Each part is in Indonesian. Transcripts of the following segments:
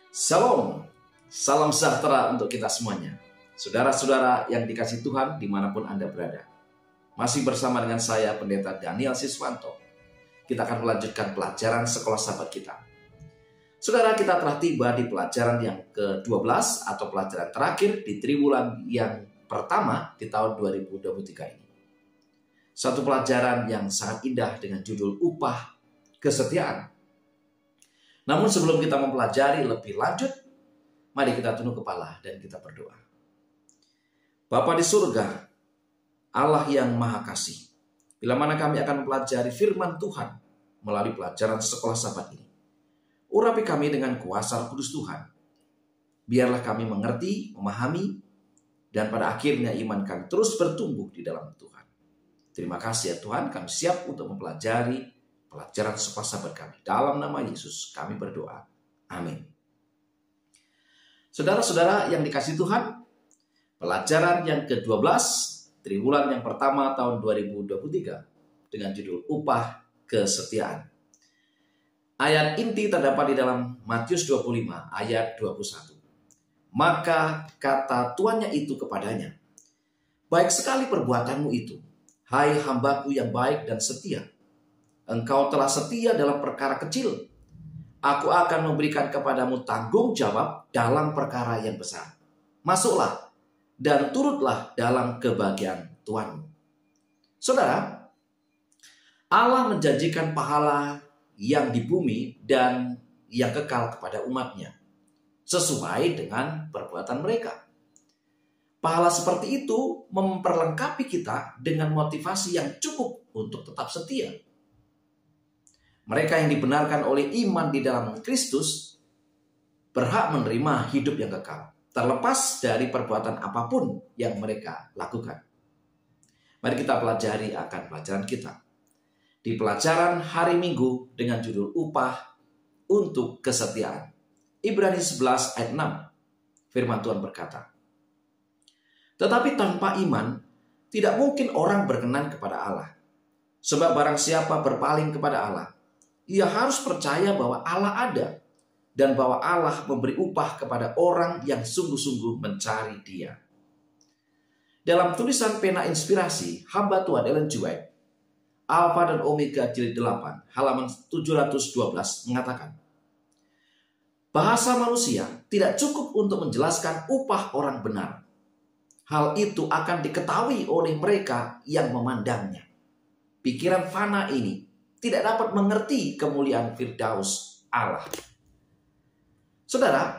Shalom, salam sejahtera untuk kita semuanya. Saudara-saudara yang dikasihi Tuhan dimanapun Anda berada. Masih bersama dengan saya Pendeta Daniel Siswanto. Kita akan melanjutkan pelajaran sekolah sahabat kita. Saudara, kita telah tiba di pelajaran yang ke-12 atau pelajaran terakhir di triwulan yang pertama di tahun 2023 ini. Satu pelajaran yang sangat indah dengan judul Upah Kesetiaan. Namun sebelum kita mempelajari lebih lanjut, mari kita tunduk kepala dan kita berdoa. Bapa di surga, Allah yang Maha Kasih, bila mana kami akan mempelajari firman Tuhan melalui pelajaran sekolah sahabat ini, urapi kami dengan kuasa Roh Kudus Tuhan. Biarlah kami mengerti, memahami, dan pada akhirnya iman kami terus bertumbuh di dalam Tuhan. Terima kasih ya Tuhan, kami siap untuk mempelajari pelajaran sekolah sahabat kami. Dalam nama Yesus kami berdoa. Amin. Saudara-saudara yang dikasihi Tuhan, pelajaran yang ke-12 triwulan yang pertama tahun 2023 dengan judul Upah Kesetiaan. Ayat inti terdapat di dalam Matius 25 ayat 21. Maka kata tuannya itu kepadanya, baik sekali perbuatanmu itu, hai hambaku yang baik dan setia. Engkau telah setia dalam perkara kecil. Aku akan memberikan kepadamu tanggung jawab dalam perkara yang besar. Masuklah dan turutlah dalam kebahagiaan Tuhanmu. Saudara, Allah menjanjikan pahala yang di bumi dan yang kekal kepada umatnya, sesuai dengan perbuatan mereka. Pahala seperti itu memperlengkapi kita dengan motivasi yang cukup untuk tetap setia. Mereka yang dibenarkan oleh iman di dalam Kristus berhak menerima hidup yang kekal, terlepas dari perbuatan apapun yang mereka lakukan. Mari kita pelajari akan pelajaran kita di pelajaran hari Minggu dengan judul Upah untuk Kesetiaan. Ibrani 11 ayat 6, firman Tuhan berkata, tetapi tanpa iman tidak mungkin orang berkenan kepada Allah. Sebab barang siapa berpaling kepada Allah, ia harus percaya bahwa Allah ada dan bahwa Allah memberi upah kepada orang yang sungguh-sungguh mencari Dia. Dalam tulisan pena inspirasi hamba Tuhan Ellen G. White, Alfa dan Omega jilid 8 halaman 712 mengatakan, bahasa manusia tidak cukup untuk menjelaskan upah orang benar. Hal itu akan diketahui oleh mereka yang memandangnya. Pikiran fana ini tidak dapat mengerti kemuliaan Firdaus Allah. Saudara,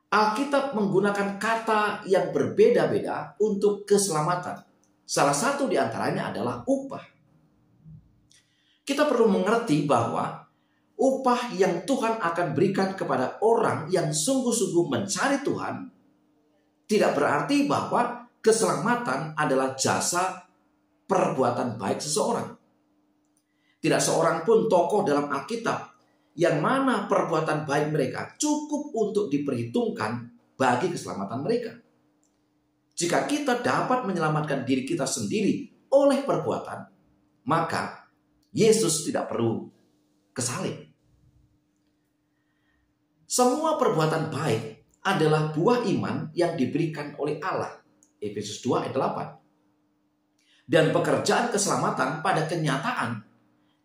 Alkitab menggunakan kata yang berbeda-beda untuk keselamatan. Salah satu di antaranya adalah upah. Kita perlu mengerti bahwa upah yang Tuhan akan berikan kepada orang yang sungguh-sungguh mencari Tuhan tidak berarti bahwa keselamatan adalah jasa perbuatan baik seseorang. Tidak seorang pun tokoh dalam Alkitab yang mana perbuatan baik mereka cukup untuk diperhitungkan bagi keselamatan mereka. Jika kita dapat menyelamatkan diri kita sendiri oleh perbuatan, maka Yesus tidak perlu kesalib. Semua perbuatan baik adalah buah iman yang diberikan oleh Allah. Efesus 2 ayat 8. Dan pekerjaan keselamatan pada kenyataan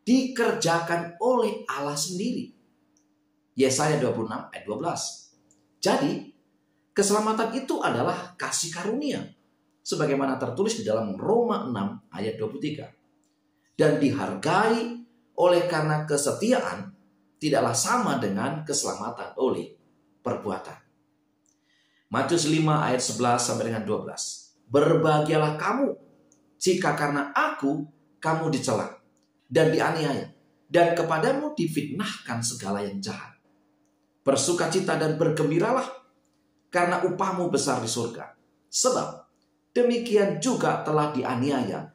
dikerjakan oleh Allah sendiri. Yesaya 26 ayat 12. Jadi, keselamatan itu adalah kasih karunia, sebagaimana tertulis di dalam Roma 6 ayat 23. Dan dihargai oleh karena kesetiaan tidaklah sama dengan keselamatan oleh perbuatan. Matius 5 ayat 11 sampai dengan 12. Berbahagialah kamu jika karena aku kamu dicela dan dianiaya, dan kepadamu difitnahkan segala yang jahat. Bersukacita dan bergembiralah, karena upahmu besar di surga. Sebab demikian juga telah dianiaya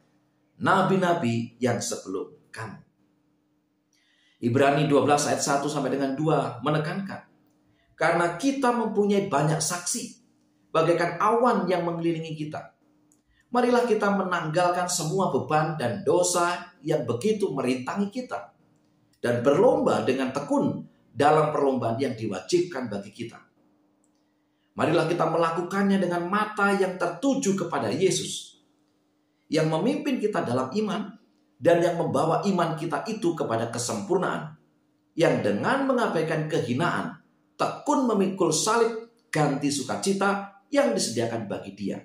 nabi-nabi yang sebelum kamu. Ibrani 12 ayat 1 sampai dengan 2 menekankan, karena kita mempunyai banyak saksi, bagaikan awan yang mengelilingi kita. Marilah kita menanggalkan semua beban dan dosa yang begitu merintangi kita, dan berlomba dengan tekun dalam perlombaan yang diwajibkan bagi kita. Marilah kita melakukannya dengan mata yang tertuju kepada Yesus, yang memimpin kita dalam iman dan yang membawa iman kita itu kepada kesempurnaan, yang dengan mengabaikan kehinaan, tekun memikul salib, ganti sukacita yang disediakan bagi Dia,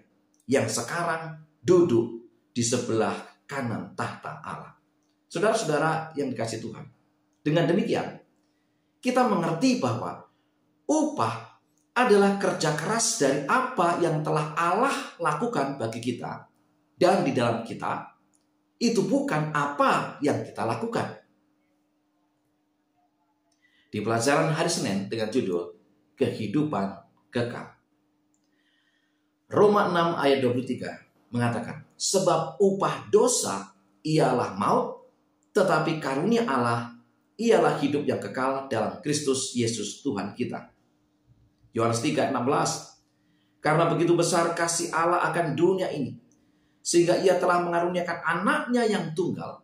yang sekarang duduk di sebelah kanan tahta Allah. Saudara-saudara yang dikasihi Tuhan, dengan demikian kita mengerti bahwa upah adalah kerja keras dari apa yang telah Allah lakukan bagi kita, dan di dalam kita itu bukan apa yang kita lakukan. Di pelajaran hari Senin dengan judul Kehidupan Kekal, Roma 6 ayat 23 mengatakan, sebab upah dosa ialah maut, tetapi karunia Allah ialah hidup yang kekal dalam Kristus Yesus Tuhan kita. Yohanes 3:16, karena begitu besar kasih Allah akan dunia ini, sehingga Ia telah mengaruniakan anaknya yang tunggal,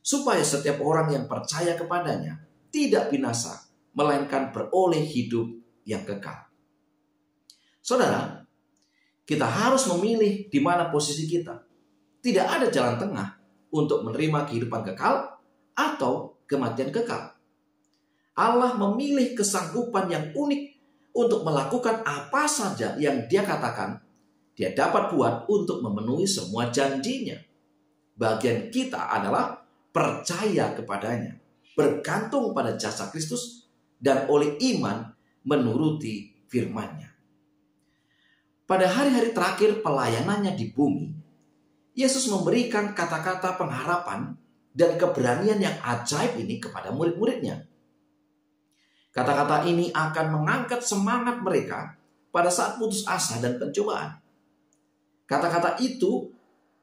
supaya setiap orang yang percaya kepadanya tidak binasa, melainkan beroleh hidup yang kekal. Saudara, kita harus memilih di mana posisi kita. Tidak ada jalan tengah untuk menerima kehidupan kekal atau kematian kekal. Allah memilih kesanggupan yang unik untuk melakukan apa saja yang Dia katakan Dia dapat buat untuk memenuhi semua janjinya. Bagian kita adalah percaya kepadanya, bergantung pada jasa Kristus, dan oleh iman menuruti firman-Nya. Pada hari-hari terakhir pelayanannya di bumi, Yesus memberikan kata-kata pengharapan dan keberanian yang ajaib ini kepada murid-muridnya. Kata-kata ini akan mengangkat semangat mereka pada saat putus asa dan pencobaan. Kata-kata itu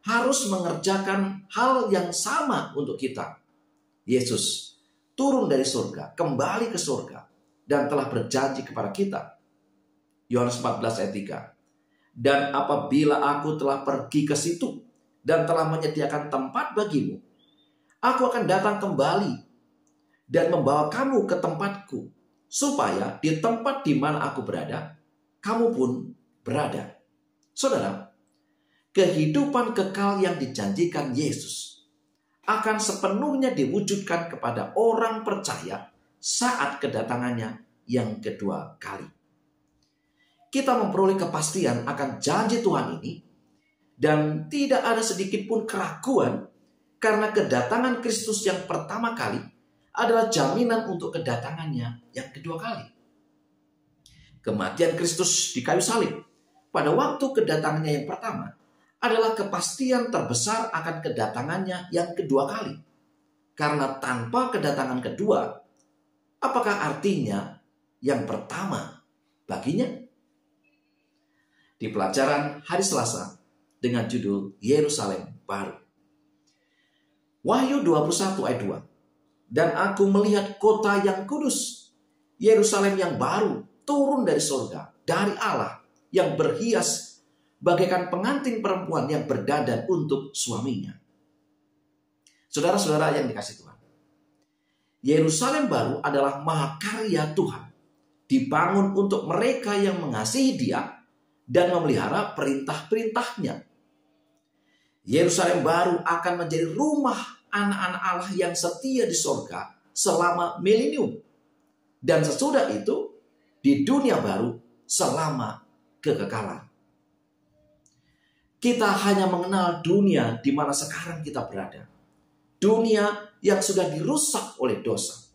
harus mengerjakan hal yang sama untuk kita. Yesus turun dari surga, kembali ke surga, dan telah berjanji kepada kita. Yohanes 14 ayat 3. Dan apabila aku telah pergi ke situ dan telah menyediakan tempat bagimu, aku akan datang kembali dan membawa kamu ke tempatku, supaya di tempat di mana aku berada, kamu pun berada. Saudara, kehidupan kekal yang dijanjikan Yesus akan sepenuhnya diwujudkan kepada orang percaya saat kedatangannya yang kedua kali. Kita memperoleh kepastian akan janji Tuhan ini, dan tidak ada sedikit pun keraguan, karena kedatangan Kristus yang pertama kali adalah jaminan untuk kedatangannya yang kedua kali. Kematian Kristus di kayu salib pada waktu kedatangannya yang pertama adalah kepastian terbesar akan kedatangannya yang kedua kali. Karena tanpa kedatangan kedua, apakah artinya yang pertama baginya? Di pelajaran hari Selasa dengan judul Yerusalem Baru. Wahyu 21 ayat 2. Dan aku melihat kota yang kudus, Yerusalem yang baru, turun dari surga, dari Allah, yang berhias bagaikan pengantin perempuan yang berdandan untuk suaminya. Saudara-saudara yang dikasihi Tuhan, Yerusalem baru adalah mahakarya Tuhan, dibangun untuk mereka yang mengasihi Dia dan memelihara perintah-perintahnya. Yerusalem baru akan menjadi rumah anak-anak Allah yang setia di surga selama milenium. Dan sesudah itu di dunia baru selama kekekalan. Kita hanya mengenal dunia di mana sekarang kita berada. Dunia yang sudah dirusak oleh dosa.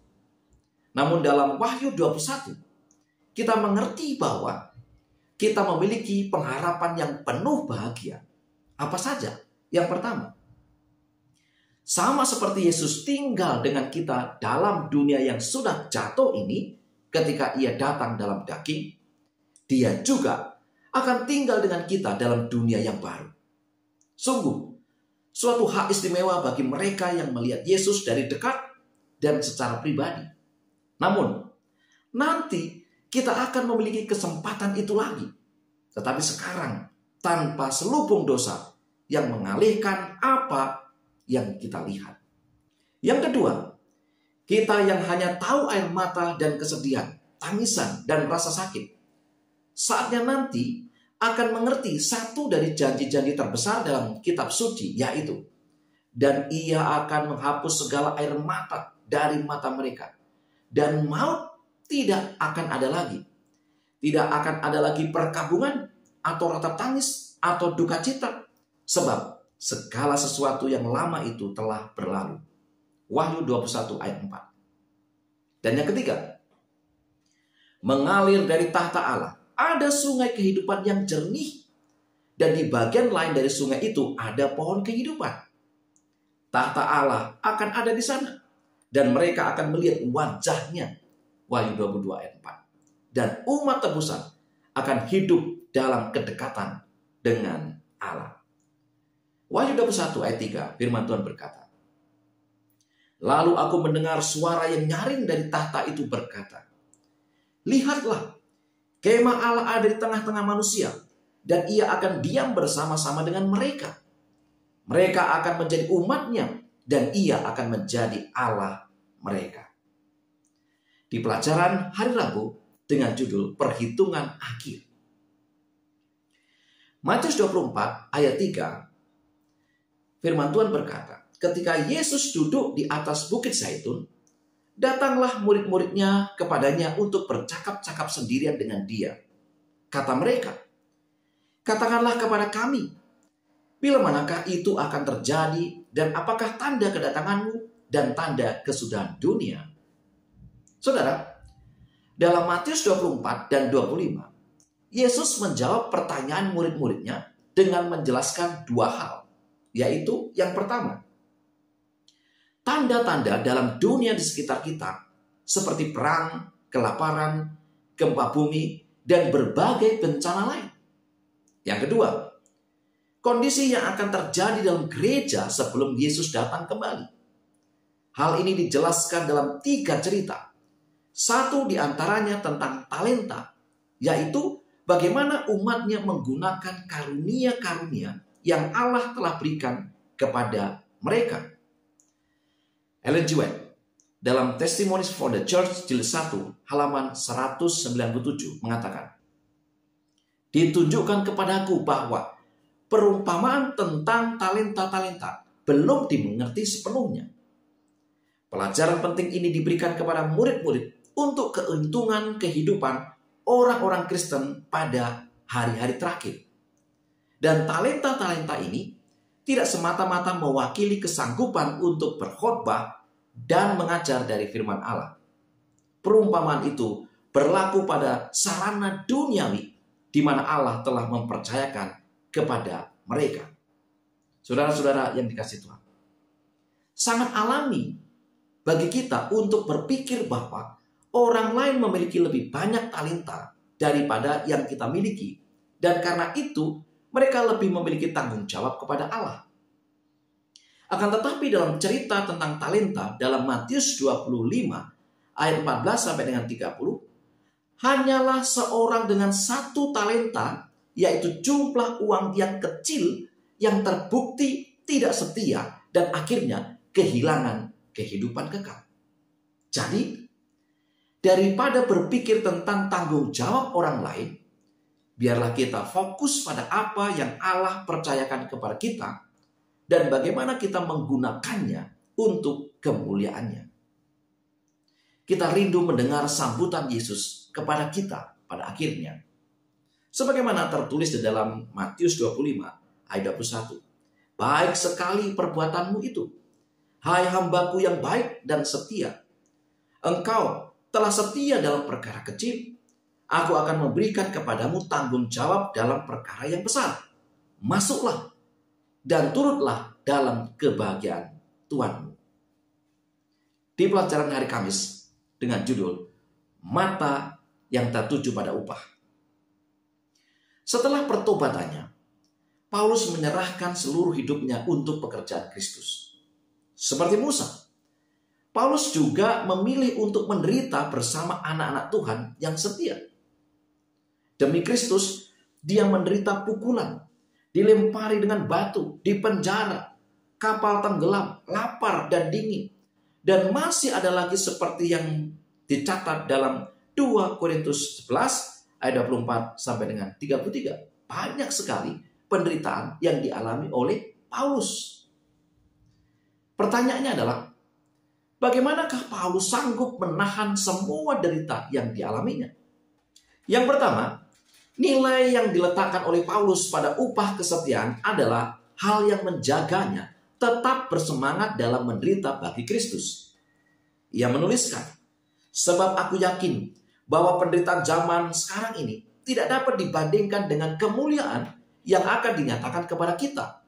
Namun dalam Wahyu 21, kita mengerti bahwa kita memiliki pengharapan yang penuh bahagia. Apa saja? Yang pertama, sama seperti Yesus tinggal dengan kita dalam dunia yang sudah jatuh ini, ketika Ia datang dalam daging, Dia juga akan tinggal dengan kita dalam dunia yang baru. Sungguh, suatu hak istimewa bagi mereka yang melihat Yesus dari dekat dan secara pribadi. Namun, nanti kita akan memiliki kesempatan itu lagi. Tetapi sekarang, tanpa selubung dosa yang mengalihkan apa yang kita lihat. Yang kedua, Kita yang hanya tahu air mata dan kesedihan, tangisan dan rasa sakit, saatnya nanti akan mengerti satu dari janji-janji terbesar dalam kitab suci, yaitu, dan ia akan menghapus segala air mata dari mata mereka, dan maut tidak akan ada lagi. Tidak akan ada lagi perkabungan atau ratap tangis atau duka cita, sebab segala sesuatu yang lama itu telah berlalu. Wahyu 21 ayat 4. Dan yang ketiga, mengalir dari tahta Allah ada sungai kehidupan yang jernih, dan di bagian lain dari sungai itu ada pohon kehidupan. Tahta Allah akan ada di sana, dan mereka akan melihat wajahnya. Wahyu 22 ayat 4. Dan umat tebusan akan hidup dalam kedekatan dengan Allah. Wahyu 21 ayat 3, firman Tuhan berkata, lalu aku mendengar suara yang nyaring dari tahta itu berkata, lihatlah, kemah Allah ada di tengah-tengah manusia, dan ia akan diam bersama-sama dengan mereka. Mereka akan menjadi umatnya, dan ia akan menjadi Allah mereka. Di pelajaran hari Rabu dengan judul Perhitungan Akhir. Matius 24 ayat 3, firman Tuhan berkata, ketika Yesus duduk di atas bukit Zaitun, datanglah murid-muridnya kepadanya untuk bercakap-cakap sendirian dengan dia. Kata mereka, katakanlah kepada kami, bila manakah itu akan terjadi, dan apakah tanda kedatanganmu dan tanda kesudahan dunia? Saudara, dalam Matius 24 dan 25, Yesus menjawab pertanyaan murid-muridnya dengan menjelaskan dua hal, yaitu yang pertama, tanda-tanda dalam dunia di sekitar kita, seperti perang, kelaparan, gempa bumi, dan berbagai bencana lain. Yang kedua, kondisi yang akan terjadi dalam gereja sebelum Yesus datang kembali. Hal ini dijelaskan dalam 3 cerita. Satu diantaranya tentang talenta, yaitu bagaimana umatnya menggunakan karunia-karunia yang Allah telah berikan kepada mereka. Ellen G. White dalam Testimonies for the Church jilid 1 halaman 197 mengatakan, ditunjukkan kepadaku bahwa perumpamaan tentang talenta-talenta belum dimengerti sepenuhnya. Pelajaran penting ini diberikan kepada murid-murid untuk keuntungan kehidupan orang-orang Kristen pada hari-hari terakhir. Dan talenta-talenta ini tidak semata-mata mewakili kesanggupan untuk berkhotbah dan mengajar dari firman Allah. Perumpamaan itu berlaku pada sarana duniawi di mana Allah telah mempercayakan kepada mereka. Saudara-saudara yang dikasihi Tuhan, sangat alami bagi kita untuk berpikir bahwa orang lain memiliki lebih banyak talenta daripada yang kita miliki, dan karena itu mereka lebih memiliki tanggung jawab kepada Allah. Akan tetapi dalam cerita tentang talenta dalam Matius 25 ayat 14 sampai dengan 30, hanyalah seorang dengan 1 talenta, yaitu jumlah uang yang kecil, yang terbukti tidak setia dan akhirnya kehilangan kehidupan kekal. Jadi, daripada berpikir tentang tanggung jawab orang lain, biarlah kita fokus pada apa yang Allah percayakan kepada kita dan bagaimana kita menggunakannya untuk kemuliaannya. Kita rindu mendengar sambutan Yesus kepada kita pada akhirnya. Sebagaimana tertulis di dalam Matius 25 ayat 21. Baik sekali perbuatanmu itu, hai hambaku yang baik dan setia. Engkau telah setia dalam perkara kecil, aku akan memberikan kepadamu tanggung jawab dalam perkara yang besar. Masuklah dan turutlah dalam kebahagiaan Tuhanmu. Di pelajaran hari Kamis dengan judul Mata yang tertuju pada upah. Setelah pertobatannya, Paulus menyerahkan seluruh hidupnya untuk pekerjaan Kristus. Seperti Musa, Paulus juga memilih untuk menderita bersama anak-anak Tuhan yang setia. Demi Kristus, dia menderita pukulan, dilempari dengan batu, dipenjara, kapal tenggelam, lapar dan dingin, Dan masih ada lagi seperti yang dicatat dalam 2 Korintus 11 ayat 24 sampai dengan 33. Banyak sekali penderitaan yang dialami oleh Paulus. Pertanyaannya adalah, bagaimanakah Paulus sanggup menahan semua derita yang dialaminya? Yang pertama, nilai yang diletakkan oleh Paulus pada upah kesetiaan adalah hal yang menjaganya tetap bersemangat dalam menderita bagi Kristus. Ia menuliskan, sebab aku yakin bahwa penderitaan zaman sekarang ini tidak dapat dibandingkan dengan kemuliaan yang akan dinyatakan kepada kita.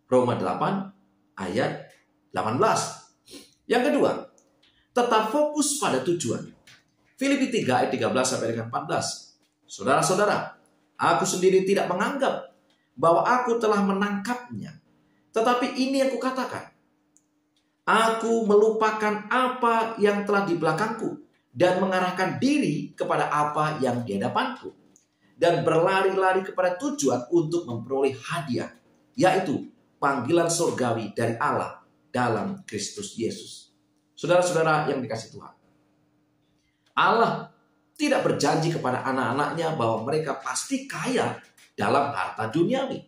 Roma 8 ayat 18. Yang kedua, tetap fokus pada tujuan. Filipi 3 ayat 13 sampai dengan 14. Saudara-saudara, aku sendiri tidak menganggap bahwa aku telah menangkapnya. Tetapi ini yang kukatakan. Aku melupakan apa yang telah di belakangku dan mengarahkan diri kepada apa yang di hadapanku. Dan berlari-lari kepada tujuan untuk memperoleh hadiah, yaitu panggilan surgawi dari Allah dalam Kristus Yesus. Saudara-saudara yang dikasihi Tuhan, Allah tidak berjanji kepada anak-anaknya bahwa mereka pasti kaya dalam harta duniawi.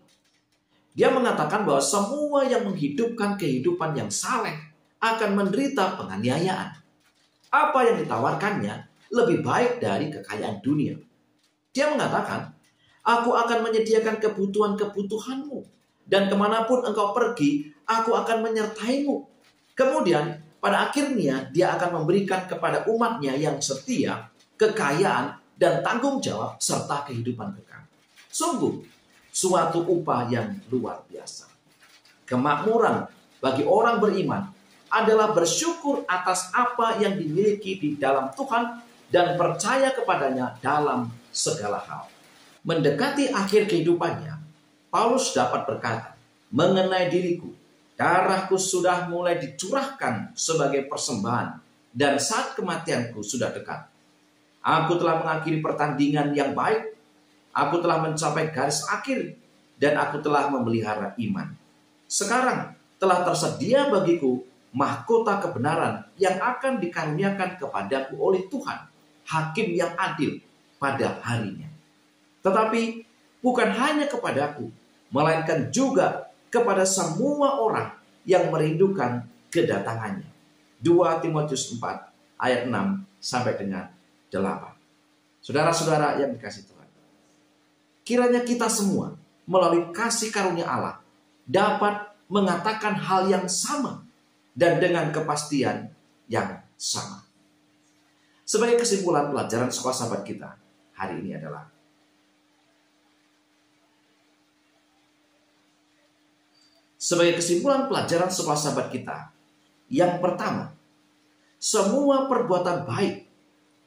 Dia mengatakan bahwa semua yang menghidupkan kehidupan yang saleh akan menderita penganiayaan. Apa yang ditawarkannya lebih baik dari kekayaan dunia. Dia mengatakan, aku akan menyediakan kebutuhan-kebutuhanmu. Dan kemanapun engkau pergi, aku akan menyertaimu. Kemudian pada akhirnya dia akan memberikan kepada umatnya yang setia kekayaan dan tanggung jawab serta kehidupan kekal. Sungguh suatu upah yang luar biasa. Kemakmuran bagi orang beriman adalah bersyukur atas apa yang dimiliki di dalam Tuhan dan percaya kepadanya dalam segala hal. Mendekati akhir kehidupannya, Paulus dapat berkata, mengenai diriku, darahku sudah mulai dicurahkan sebagai persembahan dan saat kematianku sudah dekat. Aku telah mengakhiri pertandingan yang baik. Aku telah mencapai garis akhir dan aku telah memelihara iman. Sekarang telah tersedia bagiku mahkota kebenaran yang akan dikaruniakan kepadaku oleh Tuhan, hakim yang adil pada harinya. Tetapi bukan hanya kepadaku, melainkan juga kepada semua orang yang merindukan kedatangannya. 2 Timotius 4 ayat 6 sampai dengan 8. Saudara-saudara yang dikasihi Tuhan, kiranya kita semua melalui kasih karunia Allah dapat mengatakan hal yang sama dan dengan kepastian yang sama. Sebagai kesimpulan pelajaran sekolah sahabat kita hari ini adalah, sebagai kesimpulan pelajaran sekolah sahabat kita, yang pertama, semua perbuatan baik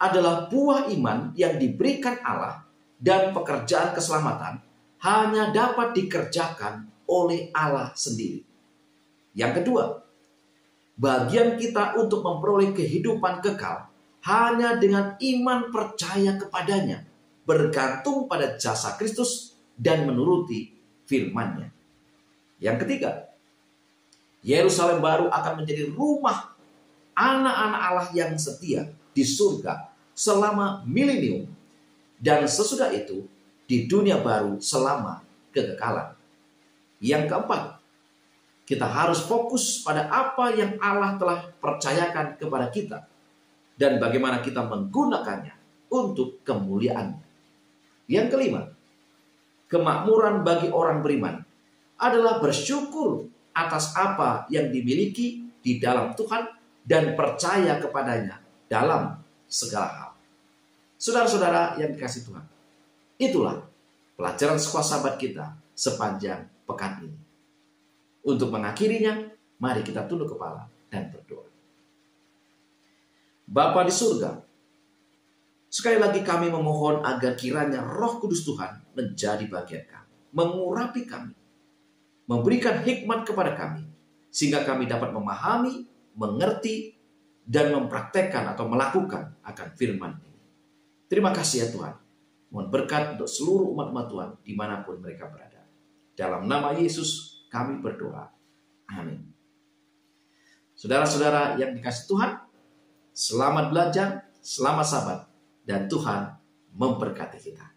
adalah buah iman yang diberikan Allah dan pekerjaan keselamatan hanya dapat dikerjakan oleh Allah sendiri. Yang kedua, bagian kita untuk memperoleh kehidupan kekal hanya dengan iman percaya kepadanya, bergantung pada jasa Kristus dan menuruti firman-Nya. Yang ketiga, Yerusalem baru akan menjadi rumah anak-anak Allah yang setia di surga selama milenium. Dan sesudah itu, di dunia baru selama kekekalan. Yang keempat, kita harus fokus pada apa yang Allah telah percayakan kepada kita. Dan bagaimana kita menggunakannya untuk kemuliaan-Nya. Yang kelima, kemakmuran bagi orang beriman adalah bersyukur atas apa yang dimiliki di dalam Tuhan dan percaya kepadanya dalam segala hal. Saudara-saudara yang dikasihi Tuhan, itulah pelajaran sekolah sahabat kita sepanjang pekan ini. Untuk mengakhirinya, mari kita tunduk kepala dan berdoa. Bapa di surga, sekali lagi kami memohon agar kiranya Roh Kudus Tuhan menjadi bagian kami, mengurapi kami, memberikan hikmat kepada kami, sehingga kami dapat memahami, mengerti, dan mempraktekkan atau melakukan akan firman ini. Terima kasih ya Tuhan. Mohon berkat untuk seluruh umat-umat Tuhan dimanapun mereka berada. Dalam nama Yesus kami berdoa. Amin. Saudara-saudara yang dikasih Tuhan, selamat belajar, selamat sabat, dan Tuhan memberkati kita.